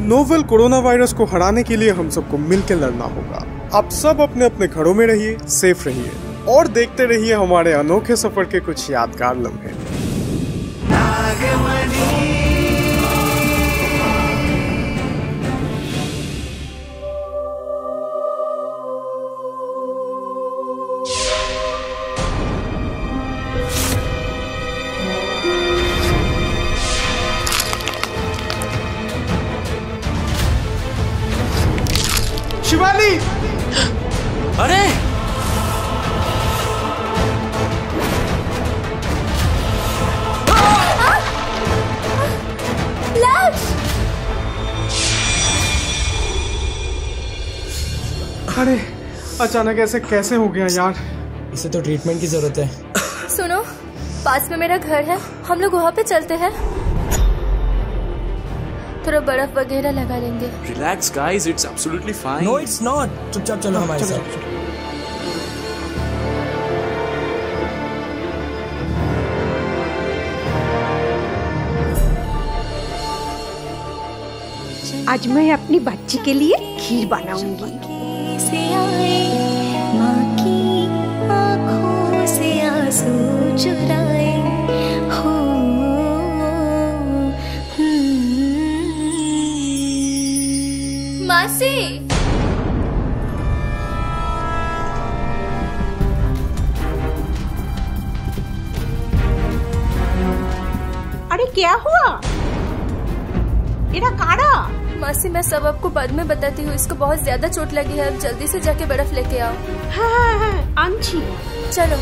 Novel corona virus को हराने के लिए हम सबको मिलकर लड़ना होगा। आप सब अपने अपने घरों में रहिए, सेफ रहिए और देखते रहिए हमारे अनोखे सफर के कुछ यादगार लम्हे। शिवाली! अरे अरे अचानक ऐसे कैसे हो गया यार? इसे तो ट्रीटमेंट की जरूरत है। सुनो, पास में मेरा घर है, हम लोग वहाँ पे चलते हैं, थोड़ा बर्फ वगैरह लगा लेंगे। Relax guys, it's absolutely fine. No it's not. चुपचाप चलो हमारे साथ। आज मैं अपनी बच्ची के लिए खीर बनाऊंगी। माँ की आँखों से आंसू चुराए हो। मासी, अरे क्या हुआ? एरा काड़ा। मासी मैं सब आपको बाद में बताती हूँ, इसको बहुत ज्यादा चोट लगी है, अब जल्दी से जाके बर्फ लेके आओ। हाँ, आंची चलो।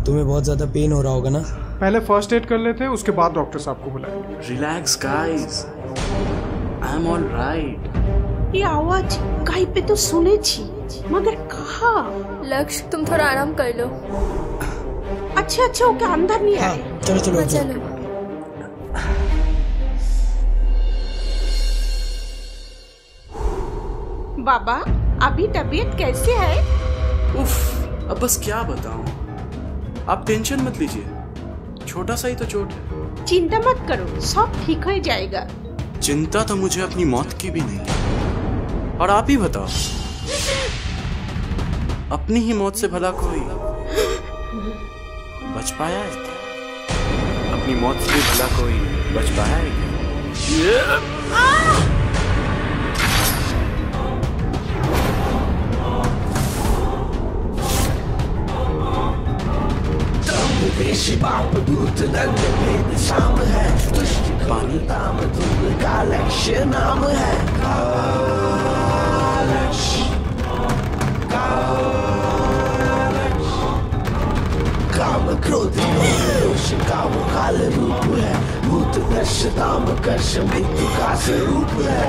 तुम्हें बहुत ज्यादा पेन हो रहा होगा ना? पहले फर्स्ट एड कर लेते हैं, उसके बाद डॉक्टर साहब को बुलाएंगे। Relax guys, I am all right. ये आवाज कहीं पे तो सुने छी, मगर कहाँ? लक्ष्य तुम थोड़ा आराम कर लो। अच्छा अच्छा, ओके, अंदर नहीं आए। चलो चलो हाँ, चलो। बाबा अभी तबीयत कैसे है? उफ, अब बस क्या बताऊं। आप टेंशन मत लीजिए, छोटा सा ही तो चोट है। चिंता मत करो, सब ठीक हो जाएगा। चिंता तो मुझे अपनी मौत की भी नहीं। और आप ही बताओ, अपनी ही मौत से भला कोई बच पाया है क्या? अपनी मौत से भला कोई बच पाया है क्या? पानी का लक्ष्य नाम है। काम क्रोध दोष का वो काल रूप है, भूत दर्शताम कर्ष मृत्यु का स्वरूप है।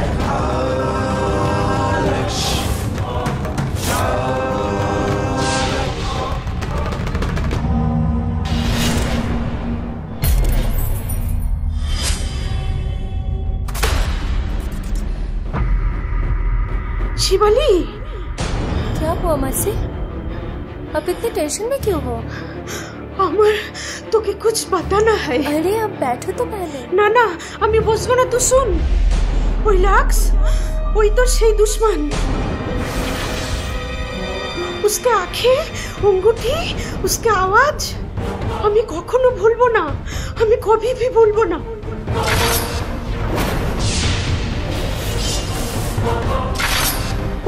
शिवाली, क्या हुआ मासी? आप इतने टेंशन में क्यों हो? अमर তোকে कुछ बताना है। अरे आप बैठो तो पहले। ना ना, আমি বসবো না, তুই শুন। ওই লাক্স, ওই তো সেই দুশ্মন। उसके आंखें, अंगूठी, उसके आवाज আমি কখনো ভুলবো না, আমি কभी भी ভুলবো না।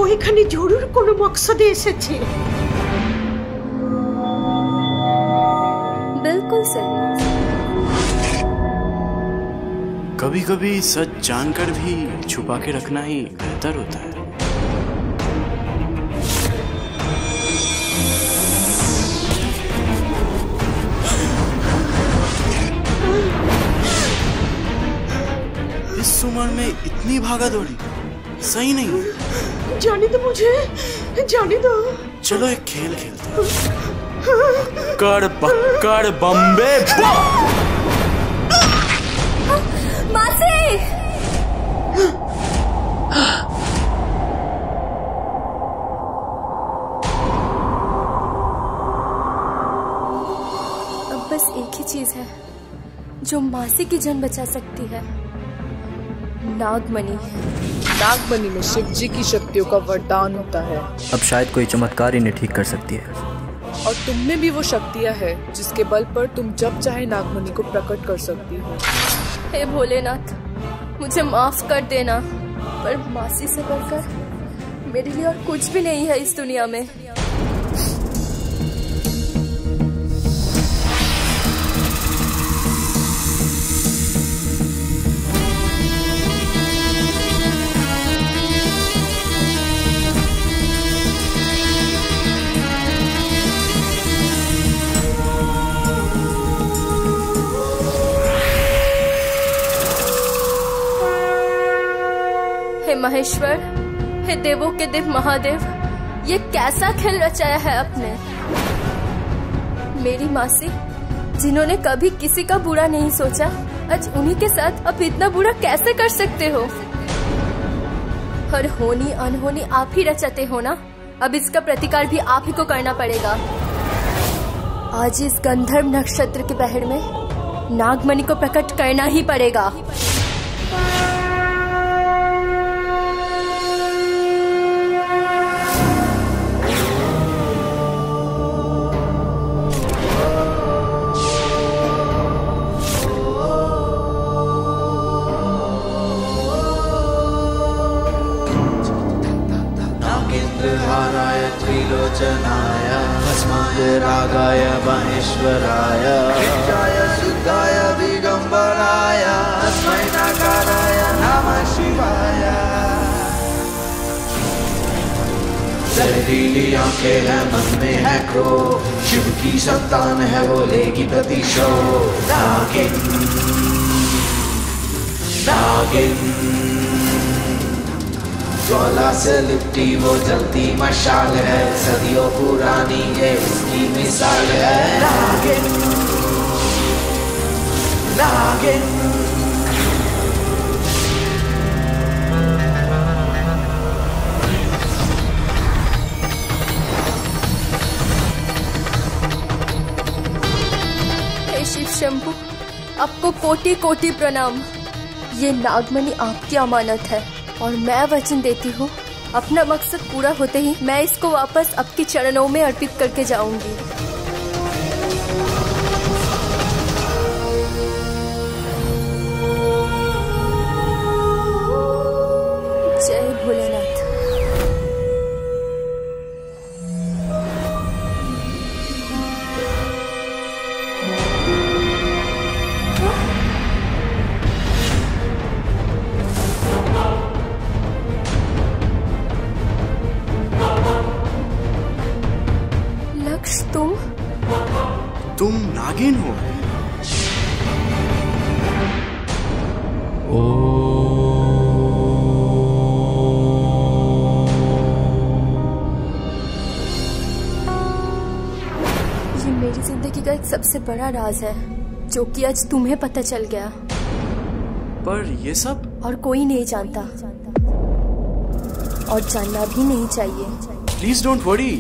ওইখানে জরুর কোনো মকসদে এসেছে। बिल्कुल सही। कभी कभी सच जानकर भी छुपा के रखना ही बेहतर होता है। इस उम्र में इतनी भागा दौड़ी सही नहीं। जाने दो मुझे, जाने दो। चलो एक खेल खेलते हैं। कड़ पकड़ बम्बे मासी! बस एक ही चीज है जो मासी की जान बचा सकती है, नागमणि। नागमणि में शिव जी की शक्तियों का वरदान होता है। अब शायद कोई चमत्कार इन्हें ठीक कर सकती है। और तुम में भी वो शक्तियाँ है जिसके बल पर तुम जब चाहे नागमणि को प्रकट कर सकती हो। हे भोलेनाथ, मुझे माफ कर देना, पर मासी से बढ़कर मेरे लिए और कुछ भी नहीं है इस दुनिया में। हे महेश्वर, हे देवों के देव महादेव, ये कैसा खेल रचाया है आपने। मेरी मासी जिन्होंने कभी किसी का बुरा नहीं सोचा, आज उन्हीं के साथ अब इतना बुरा कैसे कर सकते हो। हर होनी अनहोनी आप ही रचाते हो ना, अब इसका प्रतिकार भी आप ही को करना पड़ेगा। आज इस गंधर्व नक्षत्र के पहर में नागमणि को प्रकट करना ही पड़ेगा। हाराय त्रिलोचनाय भस्मांगरागाय महेश्वराय विद्याय शुद्धाय दिगंबराय तस्मै नकाराय नमः शिवाय। जहरीली आंखें हैं, मन में है क्रोध, शिव की संतान है वो लेगी प्रतिशोध। नागिन नागिन ज्वाला से लिपटी वो जलती मशाल है, सदियों पुरानी ये उसकी मिसाल है। नागिन नागिन हे शिव शंभु, आपको कोटि कोटि प्रणाम। ये नागमणि आपकी अमानत है और मैं वचन देती हूँ अपना मकसद पूरा होते ही मैं इसको वापस आपके चरणों में अर्पित करके जाऊंगी। जय भोलेनाथ। तुम नागिन हो? ये मेरी जिंदगी का एक सबसे बड़ा राज है जो कि आज तुम्हें पता चल गया। पर ये सब और कोई नहीं जानता और जानना भी नहीं चाहिए। प्लीज डोंट वरी,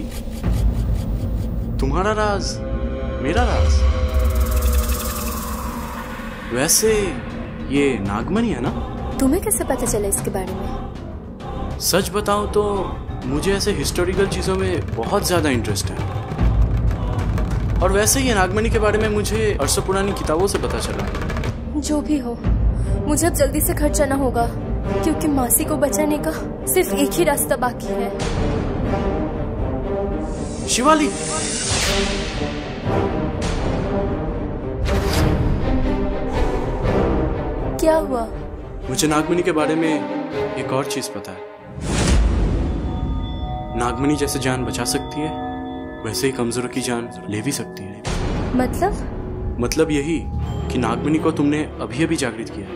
तुम्हारा राज मेरा राज। वैसे ये नागमणि है ना? तुम्हें कैसे पता चला इसके बारे में? सच बताऊं तो मुझे ऐसे हिस्टोरिकल चीजों में बहुत ज्यादा इंटरेस्ट है, और वैसे ये नागमणि के बारे में मुझे अरसों पुरानी किताबों से पता चला। जो भी हो, मुझे अब जल्दी से घर जाना होगा क्योंकि मासी को बचाने का सिर्फ एक ही रास्ता बाकी है। शिवाली, क्या हुआ? मुझे नागमणि के बारे में एक और चीज पता है। नागमणि जैसे जान बचा सकती है, वैसे ही कमजोर की जान ले भी सकती है। मतलब यही कि नागमणि को तुमने अभी अभी जागृत किया है,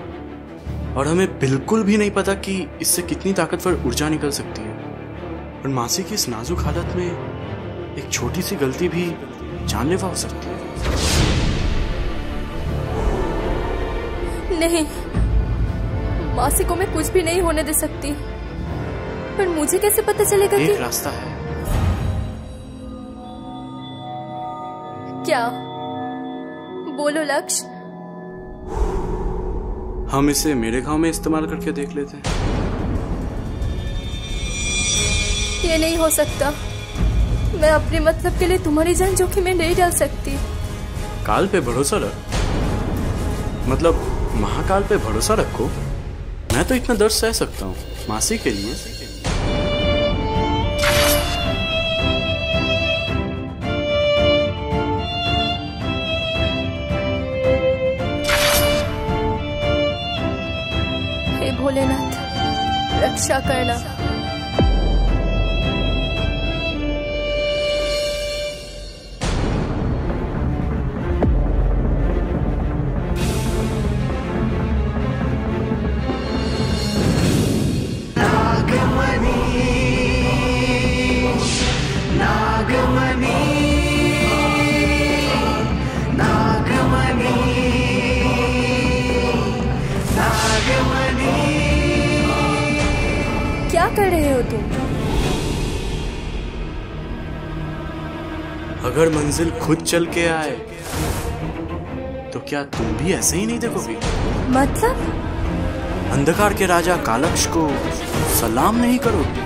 और हमें बिल्कुल भी नहीं पता कि इससे कितनी ताकतवर ऊर्जा निकल सकती है। और मासी की इस नाजुक हालत में एक छोटी सी गलती भी जानलेवा हो सकती है। नहीं, मासी को मैं कुछ भी नहीं होने दे सकती। पर मुझे कैसे पता चलेगा कि एक रास्ता है। क्या? बोलो लक्ष्य। हम इसे मेरे गांव में इस्तेमाल करके देख लेते हैं। ये नहीं हो सकता। मैं अपने मतलब के लिए तुम्हारी जान जोखिम में नहीं डाल सकती। काल पे भरोसा रख, मतलब महाकाल पे भरोसा रखो। मैं तो इतना दर्द सह सकता हूँ मासी के लिए। हे भोलेनाथ, रक्षा करना। क्या कर रहे हो तुम? अगर मंजिल खुद चल के आए तो क्या तुम भी ऐसे ही नहीं देखोगी? मतलब? अंधकार के राजा कालक्ष को सलाम नहीं करोगी?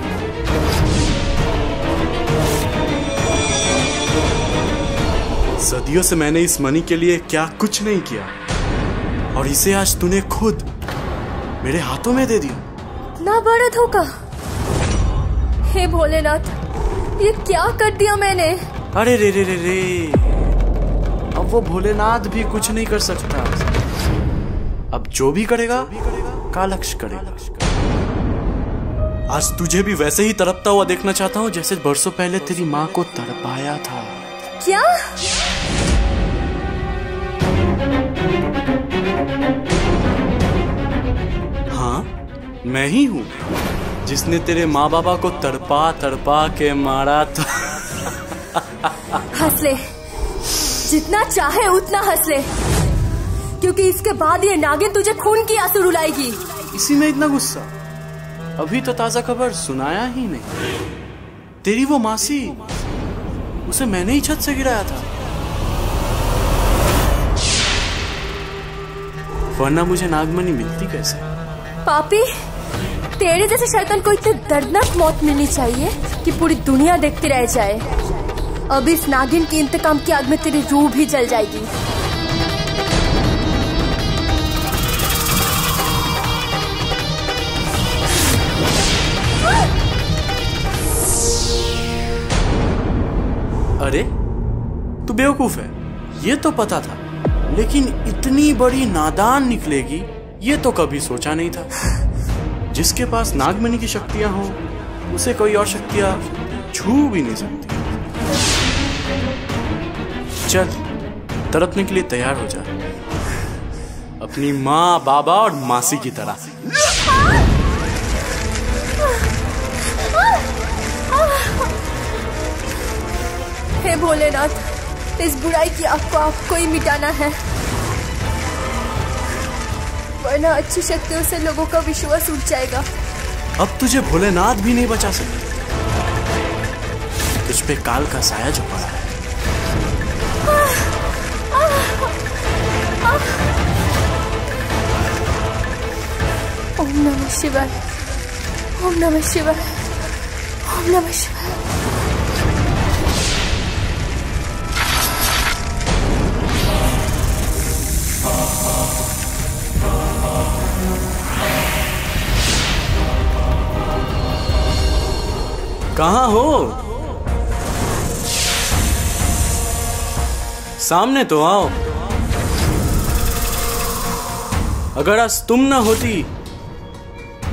सदियों से मैंने इस मणि के लिए क्या कुछ नहीं किया, और इसे आज तूने खुद मेरे हाथों में दे दिया। ना बड़ा धोखा। हे भोलेनाथ, ये क्या कर दिया मैंने? अरे रे रे रे रे, अब वो भोलेनाथ भी कुछ नहीं कर सकता। अब जो भी करेगा कालक्ष करेगा। आज तुझे भी वैसे ही तड़पता हुआ देखना चाहता हूँ जैसे बरसों पहले तेरी माँ को तड़पाया था। क्या? हाँ, मैं ही हूँ जिसने तेरे माँ बाबा को तड़पा तड़पा के मारा था। हंस ले, जितना चाहे उतना हंस ले, क्योंकि इसके बाद ये नागिन तुझे खून की आंसू रुलाएगी। इसी में इतना गुस्सा? अभी तो ताजा खबर सुनाया ही नहीं। तेरी वो मासी, उसे मैंने ही छत से गिराया था, वरना मुझे नागमणि मिलती कैसे? पापी, तेरे जैसे शैतान को इतनी दर्दनाक मौत मिलनी चाहिए कि पूरी दुनिया देखती रह जाए। अब इस नागिन की इंतकाम की आग में तेरी रूह भी जल जाएगी। अरे तू बेवकूफ है, ये तो पता था, लेकिन इतनी बड़ी नादान निकलेगी ये तो कभी सोचा नहीं था। जिसके पास नागमणि की शक्तियां हो उसे कोई और शक्तियां छू भी नहीं सकती। चल, तड़पने के लिए तैयार हो जा, अपनी माँ, बाबा और मासी की तरह। हे भोलेनाथ, इस बुराई की आग को आपको ही मिटाना है, वरना अच्छी शक्तियों से लोगों का विश्वास उठ जाएगा। अब तुझे भोलेनाथ भी नहीं बचा सकते। तुझ पे काल का साया जो पड़ा है। ओम नमः शिवाय, ओम नमः शिवाय, ओम नमः शिवाय। कहाँ हो? सामने तो आओ। अगर आज तुम ना होती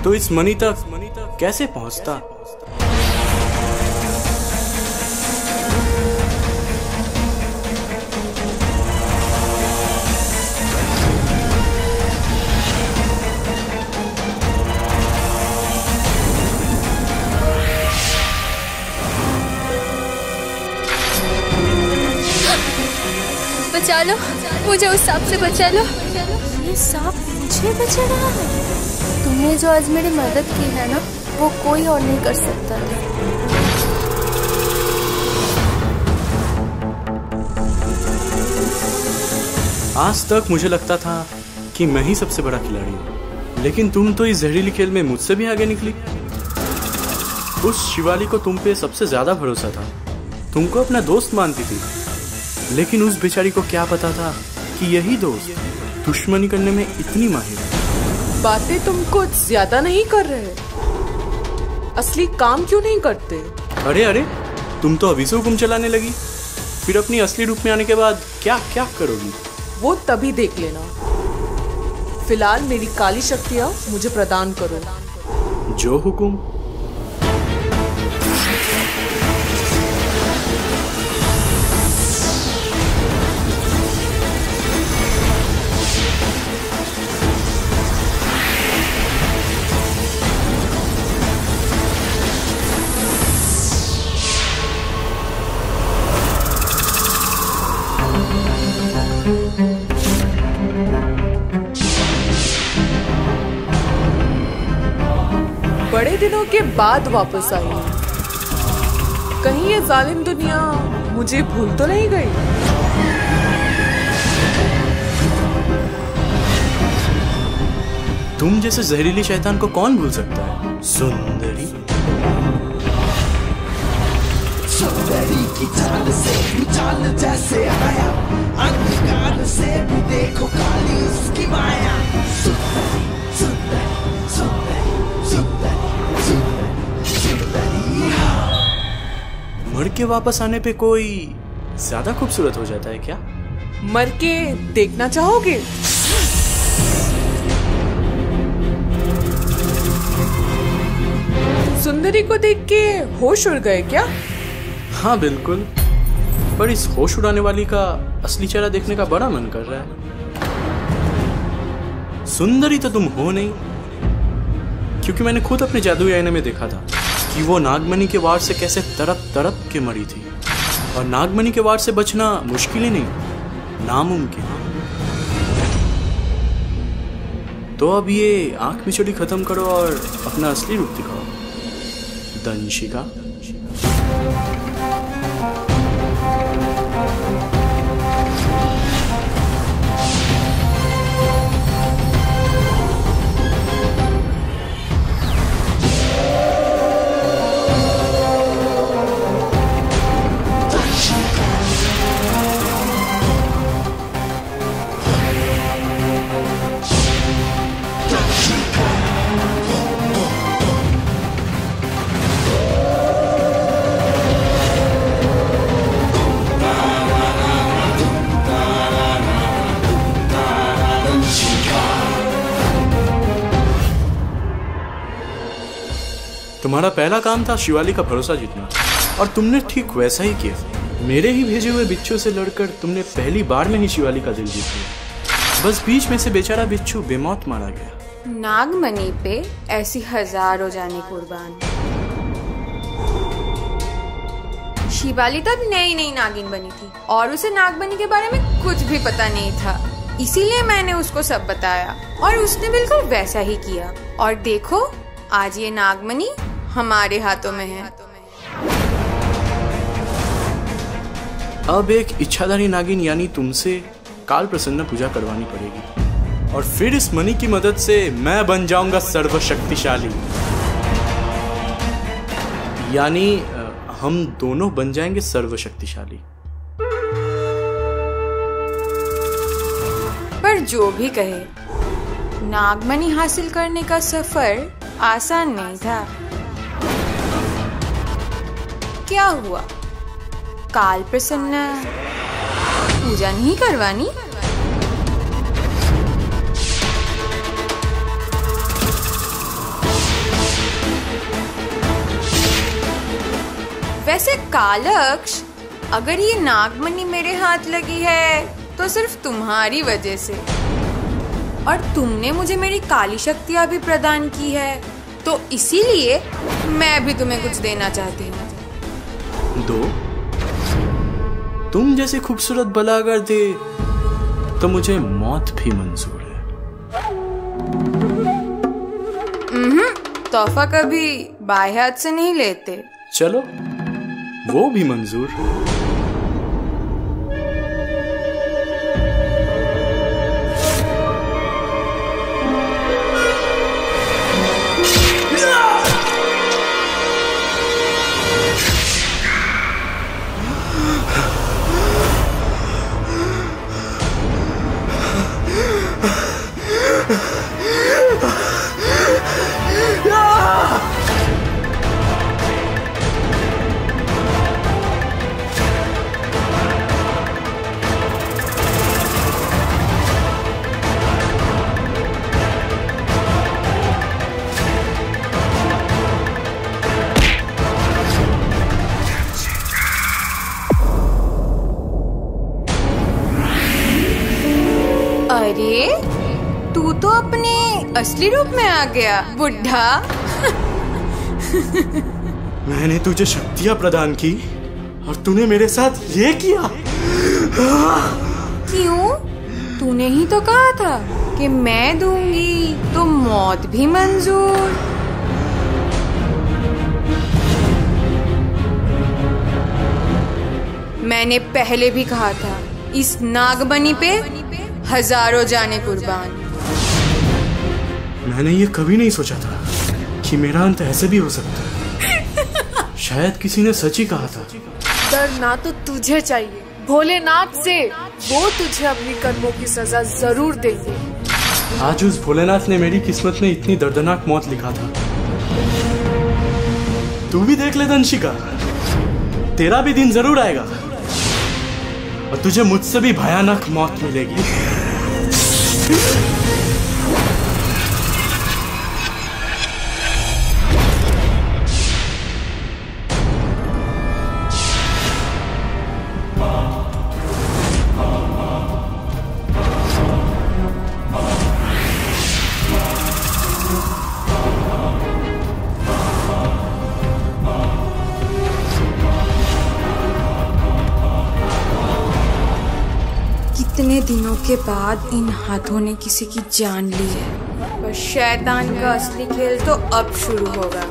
तो इस मणि तक कैसे पहुंचता? बचा लो मुझे, उस सांप से बचा लो। ये सांप मुझे बचा रहा है? तुमने जो आज मेरी मदद की है ना, वो कोई और नहीं कर सकता। आज तक मुझे लगता था कि मैं ही सबसे बड़ा खिलाड़ी हूँ, लेकिन तुम तो इस जहरीली खेल में मुझसे भी आगे निकली। उस शिवाली को तुम पे सबसे ज्यादा भरोसा था, तुमको अपना दोस्त मानती थी, लेकिन उस बेचारी को क्या पता था कि यही दोस्त दुश्मनी करने में इतनी माहिर है। बातें तुम कुछ ज्यादा नहीं कर रहे? असली काम क्यों नहीं करते? अरे अरे, तुम तो अभी से हुक्म चलाने लगी, फिर अपनी असली रूप में आने के बाद क्या क्या करोगी? वो तभी देख लेना। फिलहाल मेरी काली शक्तियाँ मुझे प्रदान करो। जो हुकुम। बड़े दिनों के बाद वापस आई। कहीं ये जालिम दुनिया मुझे भूल तो नहीं गई? तुम जैसे जहरीली शैतान को कौन भूल सकता है? सुंदरी सुंदरी की चाल से चाल जैसे आया, अंधकार से भी देखो काली उसकी माया। सुंदरी सुंदरी सुंदरी सुंदरी सुंदरी सुंदरी। मर के वापस आने पे कोई ज्यादा खूबसूरत हो जाता है क्या? मर के देखना चाहोगे? सुंदरी को देख के होश उड़ गए क्या? हाँ बिल्कुल, पर इस होश उड़ाने वाली का असली चेहरा देखने का बड़ा मन कर रहा है। सुंदरी तो तुम हो नहीं, क्योंकि मैंने खुद अपने जादुई आईने में देखा था कि वो नागमणि के वार से कैसे तड़प तड़प के मरी थी, और नागमणि के वार से बचना मुश्किल ही नहीं, नामुमकिन। तो अब ये आंख मिचौली खत्म करो और अपना असली रूप दिखाओ, दंशिका। तुम्हारा पहला काम था शिवाली का भरोसा जीतना, और तुमने ठीक वैसा ही किया। मेरे ही भेजे हुए बिच्छू से लड़कर तुमने पहली बार में ही शिवाली का दिल जीत लिया। बस बीच में से बेचारा बिच्छू बेमौत मारा गया। नागमणि पे ऐसी हजारों जाने कुर्बान। शिवाली तब नई नई नागिन बनी थी और उसे नागमणि के बारे में कुछ भी पता नहीं था, इसीलिए मैंने उसको सब बताया और उसने बिल्कुल वैसा ही किया। और देखो, आज ये नागमणि हमारे हाथों में है। अब एक इच्छाधारी नागिन यानी तुमसे काल प्रसन्न पूजा करवानी पड़ेगी, और फिर इस मणि की मदद से मैं बन जाऊंगा सर्वशक्तिशाली। यानी हम दोनों बन जाएंगे सर्वशक्तिशाली। पर जो भी कहे, नागमणि हासिल करने का सफर आसान नहीं था। क्या हुआ? काल प्रसन्न पूजा नहीं करवानी? वैसे कालक्ष, अगर ये नागमणि मेरे हाथ लगी है तो सिर्फ तुम्हारी वजह से, और तुमने मुझे मेरी काली शक्तियां भी प्रदान की है, तो इसीलिए मैं भी तुम्हें कुछ देना चाहती हूँ। दो? तुम जैसे खूबसूरत बला अगर दे तो मुझे मौत भी मंजूर है। तोहफा कभी बाएं हाथ से नहीं लेते। चलो, वो भी मंजूर। अरे तू तो अपने असली रूप में आ गया बुढ़ा। मैंने तुझे शक्तियां प्रदान की और तूने मेरे साथ ये किया। क्यों? तूने ही तो कहा था कि मैं दूंगी तो मौत भी मंजूर। मैंने पहले भी कहा था इस नागमणि पे हजारों जाने कुर्बान। मैंने ये कभी नहीं सोचा था कि मेरा अंत ऐसे भी हो सकता है। शायद किसी ने सच ही कहा था। डरना तो तुझे चाहिए भोलेनाथ से, वो तुझे अपनी कर्मों की सजा जरूर देंगे। आज उस भोलेनाथ ने मेरी किस्मत में इतनी दर्दनाक मौत लिखा था। तू भी देख ले दंशिका, तेरा भी दिन जरूर आएगा और तुझे मुझसे भी भयानक मौत मिलेगी। कितने दिनों के बाद इन हाथों ने किसी की जान ली है, पर शैतान का असली खेल तो अब शुरू होगा।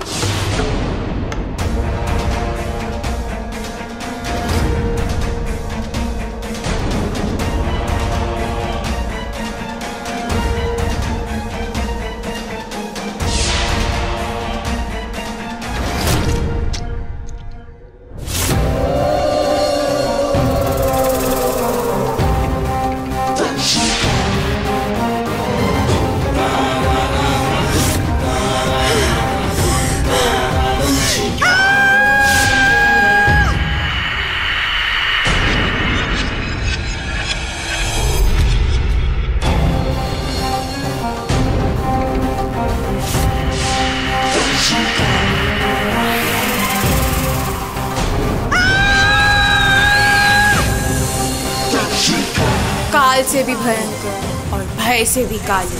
काल से भी भयंकर और भय से भी काली,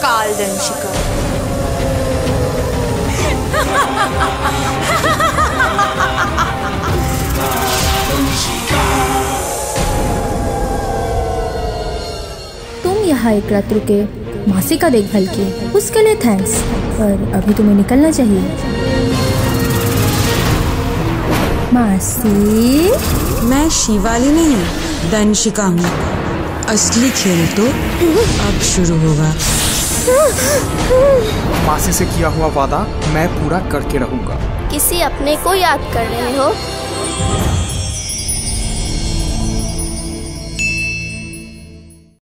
काल दंशिका। तुम यहाँ एक रात रुके, मासी का देखभाल किए, उसके लिए थैंक्स, पर अभी तुम्हें निकलना चाहिए। मासी, मैं शिवाली नहीं, दंशिका हूँ। असली खेल तो अब शुरू होगा। मासी से किया हुआ वादा मैं पूरा करके रहूंगा। किसी अपने को याद कर रहे हो?